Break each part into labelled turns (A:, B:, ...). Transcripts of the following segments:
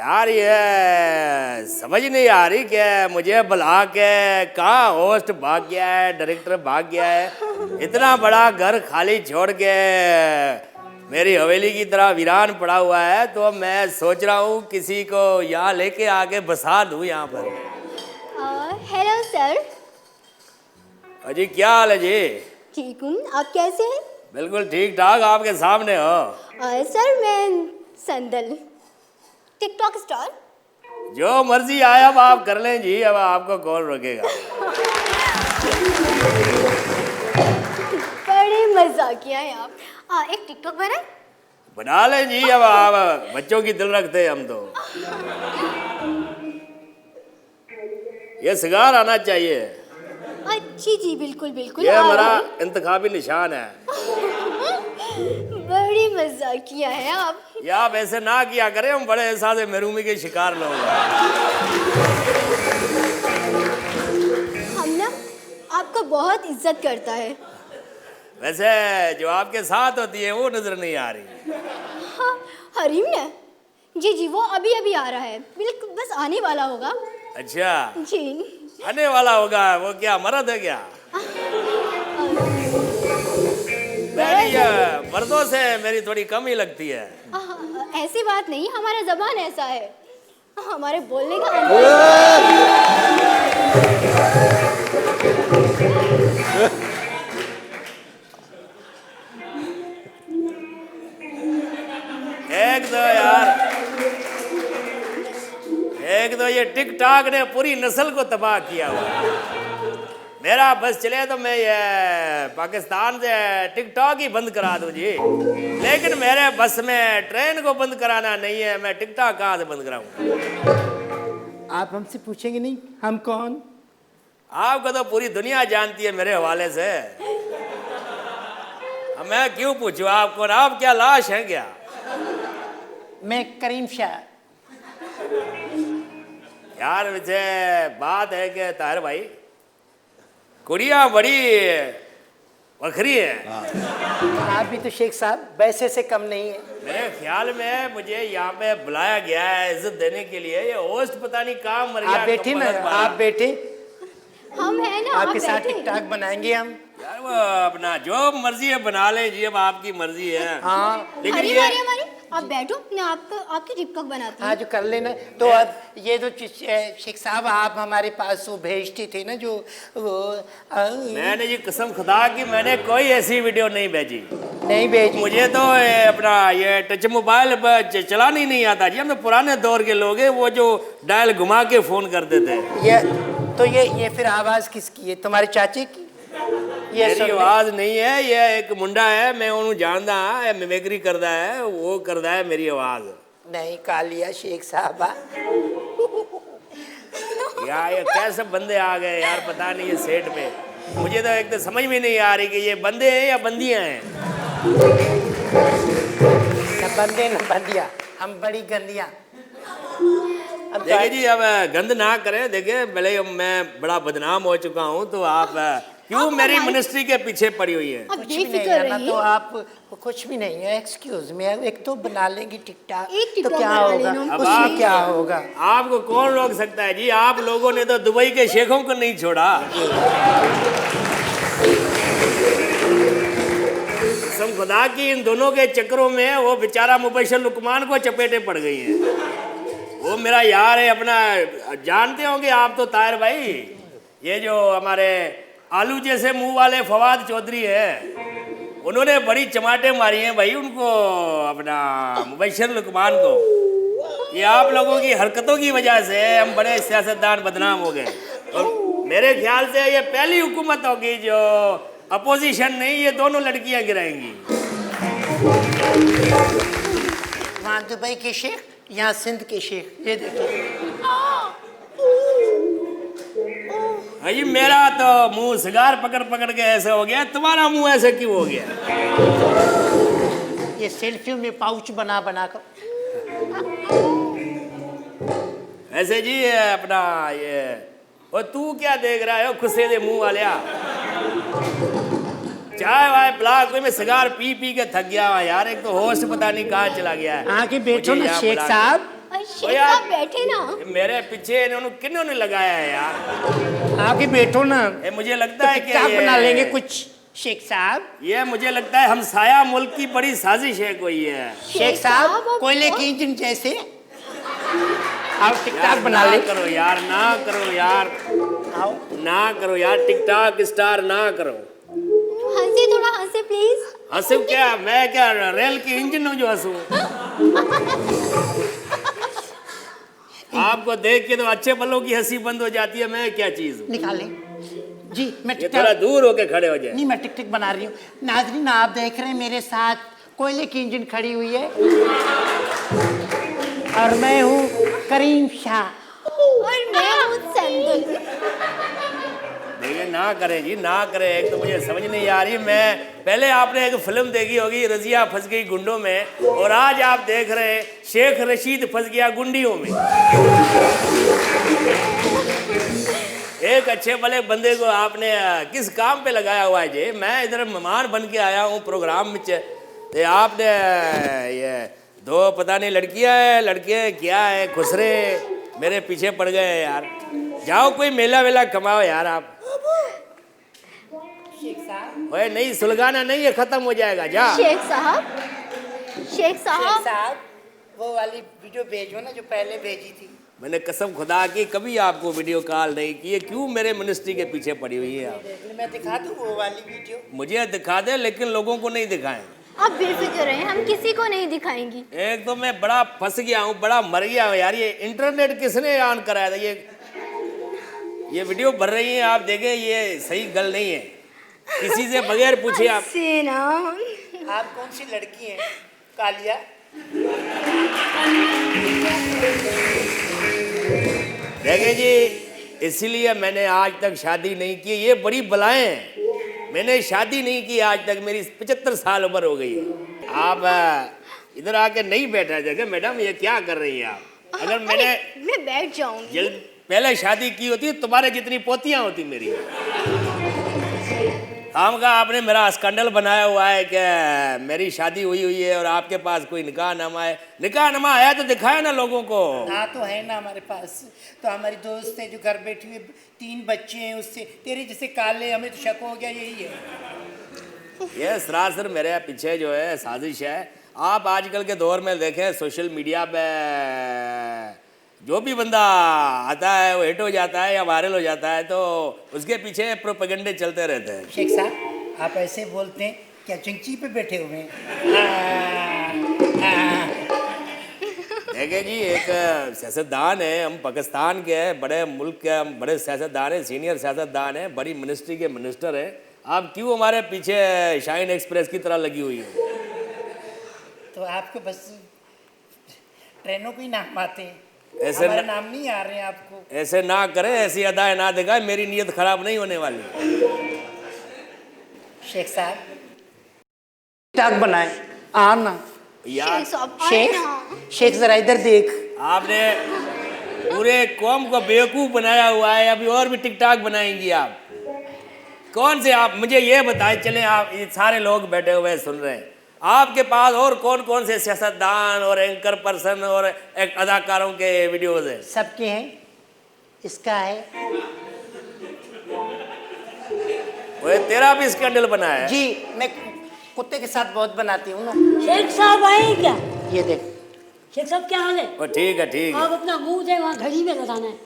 A: यार ये समझ नहीं आ रही कि मुझे बुला के कहाँ होस्ट भाग गया है, डायरेक्टर भाग गया है, इतना बड़ा घर खाली छोड़ के मेरी हवेली की तरह वीरान पड़ा हुआ है। तो मैं सोच रहा हूँ किसी को यहाँ लेके आके बसा दूँ यहाँ पर।
B: Hello sir.
A: अजी क्या हाल है जी?
B: ठीक हूँ, आप कैसे हैं?
A: बिल्कुल ठीक ठाक, आपके सामने हो।
B: सर मैं संदल, टिकटॉक स्टार।
A: जो मर्जी आए अब आप कर लें जी, अब आपको कौन रोकेगा।
B: बड़े मजाकिया हैं आप। एक टिकटॉक बनाए?
A: बना लें जी, अब आप बच्चों की दिल रखते हैं हम तो। ये सिगार आना चाहिए।
B: जी जी बिल्कुल बिल्कुल।
A: ये हमारा इंतखाबी निशान है।
B: बड़ी मजाकिया है आप।
A: ये आप ऐसे ना किया करें, हम बड़े एहसास महरूमी के शिकार लोग हैं।
B: हम ना आपको बहुत इज्जत करता है।
A: वैसे जो आपके साथ होती है वो नजर नहीं आ रही।
B: हाँ, हरीम ने? जी जी वो अभी अभी आ रहा है, बिल्कुल बस आने वाला होगा।
A: अच्छा
B: जी
A: आने वाला होगा। वो क्या मर्द है क्या? मेरी मर्दों से मेरी थोड़ी कम ही लगती है।
B: ऐसी बात नहीं, हमारा जबान ऐसा है, हमारे बोलने का
A: एक दो ये टिकटॉक ने पूरी नस्ल को तबाह किया हुआ। मेरा बस चले तो मैं ये पाकिस्तान से टिकटॉक ही बंद करा दूं जी, लेकिन मेरे बस में ट्रेन को बंद कराना नहीं है। मैं टिकटॉक कहाँ से बंद कराऊं?
C: आप हमसे पूछेंगे नहीं हम कौन?
A: आपको तो पूरी दुनिया जानती है मेरे हवाले से। अब मैं क्यों पूछूं आपको? आप क्या लाश हैं क्या?
C: मैं करीम शाह।
A: यार वैसे बात है कि ताहिर भाई कुड़िया बड़ी वखरी है।
C: आप भी तो शेख साहब वैसे से कम नहीं है।
A: मेरे ख्याल में मुझे यहाँ पे बुलाया गया है इज्जत देने के लिए। ये होस्ट पता नहीं कहाँ मर गया।
C: आप बैठे ना, आप बैठे,
B: हम है ना,
C: आपके साथ टिकटॉक बनाएंगे हम।
A: यार वो अपना जो मर्जी है बना ले जी, अब आपकी मर्जी है।
C: हाँ
A: लेकिन
B: हरी
A: ये
B: हरी हमारी, आप बैठो, मैं आपको आपकी टिकटॉक बनाती हूँ।
C: हाँ जो कर लेना। तो अब ये जो शेख साहब आप हमारे पास वो भेजते थे ना जो वो
A: मैंने ये कसम खुदा की मैंने कोई ऐसी वीडियो नहीं भेजी।
C: नहीं भेजी?
A: मुझे तो अपना ये टच मोबाइल चलाना ही नहीं आता जी। हम तो पुराने दौर के लोग हैं, वो जो डायल घुमा के फोन करते थे।
C: ये फिर आवाज किसकी है? तुम्हारे चाचे की? ये
A: मेरी आवाज नहीं है, ये एक मुंडा है, मैं उन्होंने जानदा है, मिमिक्री करता है, वो करता है मेरी आवाज।
C: नहीं कालिया शेख साहब।
A: यार ये कैसे बंदे आ गए यार, पता नहीं ये सेट में। मुझे तो एक तो समझ में नहीं आ रही कि ये बंदे हैं या बंदियां हैं।
C: न बंदे न बंदिया, हम बड़ी गंदियां।
A: देखिए जी अब गंद ना करें। देखिए भले मैं बड़ा बदनाम हो चुका हूँ, तो आप क्यों मेरी मिनिस्ट्री के पीछे पड़ी हुई है?
C: कुछ भी नहीं है ना, तो आप कुछ भी नहीं है। एक्सक्यूज मी, एक तो बना लेंगी टिकटॉक तो क्या होगा? उसमें क्या होगा?
A: आपको कौन रोक सकता है जी? आप लोगों ने तो दुबई के शेखों को नहीं छोड़ा। कसम खुदा की इन दोनों के चक्करों में वो बेचारा मुबशर लुकमान को चपेटे पड़ गई हैं। वो मेरा यार है अपना, जानते होंगे आप तो ताहिर भाई, ये जो हमारे आलू जैसे मुंह वाले फवाद चौधरी है, उन्होंने बड़ी चमाटे मारी हैं भाई उनको, अपना मुबशर लुकमान को। ये आप लोगों की हरकतों की वजह से हम बड़े सियासतदान बदनाम हो गए। और मेरे ख्याल से ये पहली हुकूमत होगी जो अपोजिशन नहीं, ये दोनों लड़कियां गिराएंगी।
C: वहाँ दुबई के शेख, यहाँ सिंध के शेख। ये देखिए
A: भाई मेरा तो मुंह सिगार पकड़ पकड़ के ऐसे हो गया, तुम्हारा मुंह ऐसे क्यों हो गया?
C: ये सेल्फी में पाउच बना बना कर।
A: ऐसे जी अपना ये, और तू क्या देख रहा है खुशे दे मुंह वालिया? चाय वाय पिला कोई, मैं सिगार पी पी के थक गया हुआ यार। एक तो होश पता नहीं कहाँ चला गया है।
C: आके बैठो ना शेख साहब।
B: शेख साहब बैठे ना।
A: मेरे पीछे इन्होंने किन्होंने लगाया है यार?
C: आगे बैठो ना।
A: मुझे लगता है कि
C: टिकटॉक बना लेंगे कुछ शेख साहब।
A: ये मुझे लगता है हमसाया मुल्क की बड़ी साजिश है कोई है।
C: शेख साहब कोयले की इंजन जैसे आप टिकटॉक बना ले।
A: करो यार, ना करो यार,
C: आओ
A: ना करो यार, टिकटॉक स्टार ना करो।
B: हंसे, थोड़ा हंसे प्लीज।
A: हंसू क्या? मैं क्या रेल की इंजन हूँ जो हंसू? आपको देख के तो अच्छे पलों की हंसी बंद हो जाती है, मैं क्या चीज हूँ?
C: निकालें जी। मैं
A: ये थोड़ा दूर होके खड़े हो जाए।
C: नहीं, मैं टिकटॉक बना रही हूँ। नाजरीन आप देख रहे हैं मेरे साथ कोयले की इंजन खड़ी हुई है और मैं हूँ करीम शाह
B: और मैं हूँ संदुल।
A: देखिए, ना करें जी, ना करें। एक तो मुझे समझ नहीं आ रही। मैं पहले आपने एक फिल्म देखी होगी, रजिया फंस गई गुंडों में, और आज आप देख रहे हैं शेख रशीद फंस गया गुंडियों में। एक अच्छे भले बंदे को आपने किस काम पे लगाया हुआ है जी? मैं इधर मेहमान बन के आया हूँ प्रोग्राम में, तो आपने ये दो पता नहीं लड़कियां है लड़के क्या है खुसरे मेरे पीछे पड़ गए यार। जाओ कोई मेला वेला कमाओ यार आप। ओए नहीं, सुलगाना नहीं है, खत्म हो जाएगा। जा
B: शेख साहब, शेख साहब,
C: वो वाली वीडियो भेजो ना जो पहले भेजी थी।
A: मैंने कसम खुदा की कभी आपको वीडियो कॉल नहीं की है। क्यों मेरे मिनिस्ट्री के पीछे पड़ी हुई है आप?
C: मैं दिखा दूँ वो वाली वीडियो?
A: मुझे दिखा दे, लेकिन लोगों को नहीं दिखाएं।
B: आप बेफिक्र रहें, हम किसी को नहीं दिखाएंगी।
A: एक तो मैं बड़ा फंस गया हूँ, बड़ा मर गया हूँ यार। ये इंटरनेट किसने ऑन कराया था? ये वीडियो भर रही है, आप देखें, ये सही गल नहीं है। किसी से बगैर पूछे आप।
C: आप कौन सी लड़की हैं? कालिया?
A: देखें जी, इसीलिए मैंने आज तक शादी नहीं की। ये बड़ी बलाएं हैं। मैंने शादी नहीं की आज तक, मेरी 75 साल उम्र हो गई है। आप इधर आके नहीं बैठा जगह। मैडम ये क्या कर रही हैं आप? अगर
B: मैं बैठ जाऊंगी।
A: जल्द पहले शादी की होती तुम्हारे जितनी पोतियां होती मेरी। काम का आपने मेरा स्कैंडल बनाया हुआ है कि मेरी शादी हुई है और आपके पास कोई निकाहनामा है। निकाहनामा आया तो दिखाया ना लोगों को।
C: हाँ तो है ना हमारे पास। तो हमारी दोस्त है जो घर बैठी हुई, 3 बच्चे हैं उससे। तेरे जैसे काले, हमें तो शक हो गया यही है।
A: ये सरासर मेरे पीछे जो है साजिश है। आप आजकल के दौर में देखें सोशल मीडिया पे जो भी बंदा आता है वो हिट हो जाता है या वायरल हो जाता है, तो उसके पीछे प्रोपेगेंडे चलते रहते हैं।
C: शेख साहब आप ऐसे बोलते हैं क्या चिंची पे बैठे हुए हैं?
A: देखिए जी, एक सियासतदान है, हम पाकिस्तान के हैं, बड़े मुल्क के हम बड़े सियासतदान हैं, सीनियर सियासतदान हैं, बड़ी मिनिस्ट्री के मिनिस्टर हैं। आप क्यों हमारे पीछे शाइन एक्सप्रेस की तरह लगी हुई है?
C: तो आपको बस ट्रेनों को ही नाम आते हैं,
A: ऐसे
C: हमारे नाम नहीं आ रहे हैं आपको।
A: ऐसे ना करे, ऐसी अदाएं ना दिखाए, मेरी नीयत खराब नहीं होने वाली।
C: शेख साहब टिकटॉक बनाए आना
A: यार।
C: शेख जरा इधर देख।
A: आपने पूरे कौम को बेवकूफ बनाया हुआ है, अभी और भी टिकटॉक बनाएंगी आप? कौन से आप मुझे ये बताएं। चले आप, ये सारे लोग बैठे हुए सुन रहे हैं, आपके पास और कौन कौन से सियासतदान और एंकर पर्सन और एक अदाकारों के वीडियोस हैं?
C: सबके हैं, इसका है।
A: वो तेरा भी स्कैंडल बना है
C: जी। मैं कुत्ते के साथ बहुत बनाती हूँ ना।
D: शेख साहब आए क्या?
C: ये देख।
D: शेख साहब क्या हाल है?
A: वो ठीक है, ठीक है।
D: आप अपना मुंह दे, वहाँ घड़ी में लगाना है।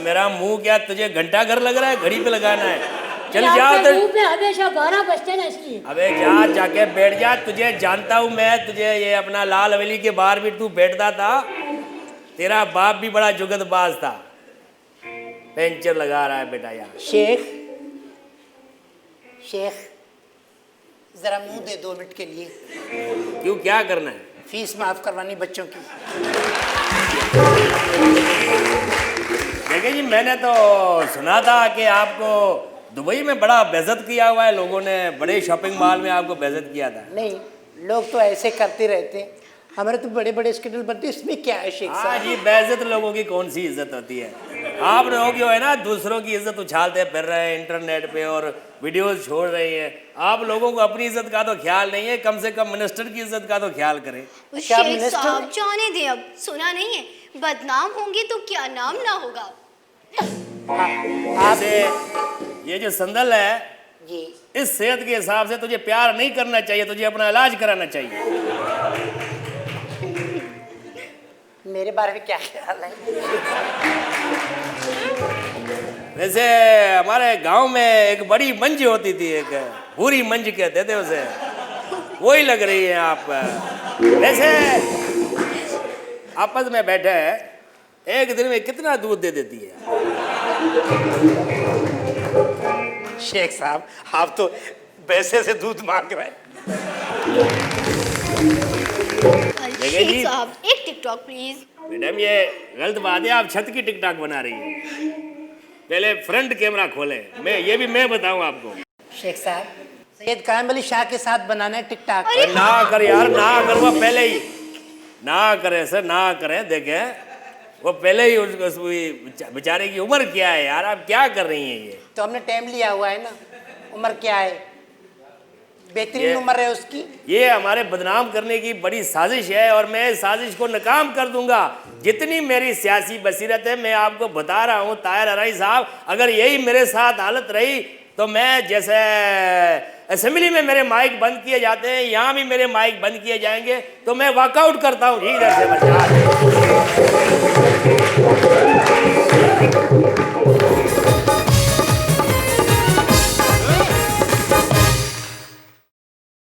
A: मेरा मुंह क्या तुझे घंटा घर लग रहा है? घड़ी पे लगाना है? चल
D: आपके
A: जा उधर।
D: मुंह पे हमेशा 12 बजते ना, इसलिए।
A: अबे जा, जाके बैठ जा। तुझे जानता हूँ मैं, तुझे ये अपना लाल हवेली के बाहर भी तू बैठता था। तेरा बाप भी बड़ा जुगतबाज था। पेंचर लगा रहा है बेटा यार।
C: शेख जरा मुंह दे 2 मिनट के लिए।
A: क्यों, क्या करना है?
C: फीस माफ करवानी बच्चों की।
A: देखिए जी, मैंने तो सुना था कि आपको दुबई में बड़ा बेइज्जत किया हुआ है लोगों ने, बड़े शॉपिंग मॉल में आपको बेइज्जत किया था।
C: नहीं, लोग तो ऐसे करते रहते हैं, हमारे तो बड़े बड़े स्कैंडल बनते हैं, इसमें क्या है शेख
A: हाँ
C: साहब?
A: जी, बेइज्जत लोगों की कौन सी इज्जत होती है? आप लोग जो है ना दूसरों की इज्जत उछालते फिर रहे हैं इंटरनेट पे और वीडियोस छोड़ रही हैं। आप लोगों को अपनी इज्जत का तो ख्याल नहीं है, कम से कम मिनिस्टर की इज्जत का तो ख्याल करें।
C: क्या
B: शेख
C: मिनिस्टर?
B: साहब जाने दे, अब सुना नहीं है, बदनाम होंगे तो क्या नाम ना होगा।
A: जैसे ये जो संदल है,
C: जी
A: इस सेहत के हिसाब से तुझे प्यार नहीं करना चाहिए, तुझे अपना इलाज कराना चाहिए।
C: मेरे बारे में क्या ख्याल है?
A: वैसे हमारे गांव में एक बड़ी मंज होती थी, एक भूरी मंज कहते थे उसे, वही लग रही है आप। वैसे आपस में बैठे हैं, एक दिन में कितना दूध दे देती है?
C: शेख साहब आप तो पैसे से दूध मांग रहे हैं।
A: जी।
B: शेख साहब एक टिकटॉक प्लीज।
A: मैडम ये गलत बात है, आप छत की टिकटॉक बना रही हैं। पहले फ्रंट कैमरा खोले, मैं बताऊं आपको।
C: शेख साहब सैयद कायम अली शाह के साथ बनाना है टिकटॉक।
B: अरे
A: ना कर यार, ना कर, वो पहले ही ना करे सर, ना करें। देखें वो पहले ही उसको बेचारे की उम्र क्या है यार, आप क्या कर रही हैं ये?
C: तो हमने टाइम लिया हुआ है ना, उम्र क्या है, बेहतरीन
A: ये-
C: उम्र है उसकी।
A: ये हमारे बदनाम करने की बड़ी साजिश है और मैं इस साजिश को नाकाम कर दूंगा। जितनी मेरी सियासी बसीरत है मैं आपको बता रहा हूँ ताहिर अराई साहब, अगर यही मेरे साथ हालत रही तो मैं, जैसे असेंबली में मेरे माइक बंद किए जाते हैं, यहाँ भी मेरे माइक बंद किए जाएंगे तो मैं वॉकआउट करता हूँ। जी इधर से बचा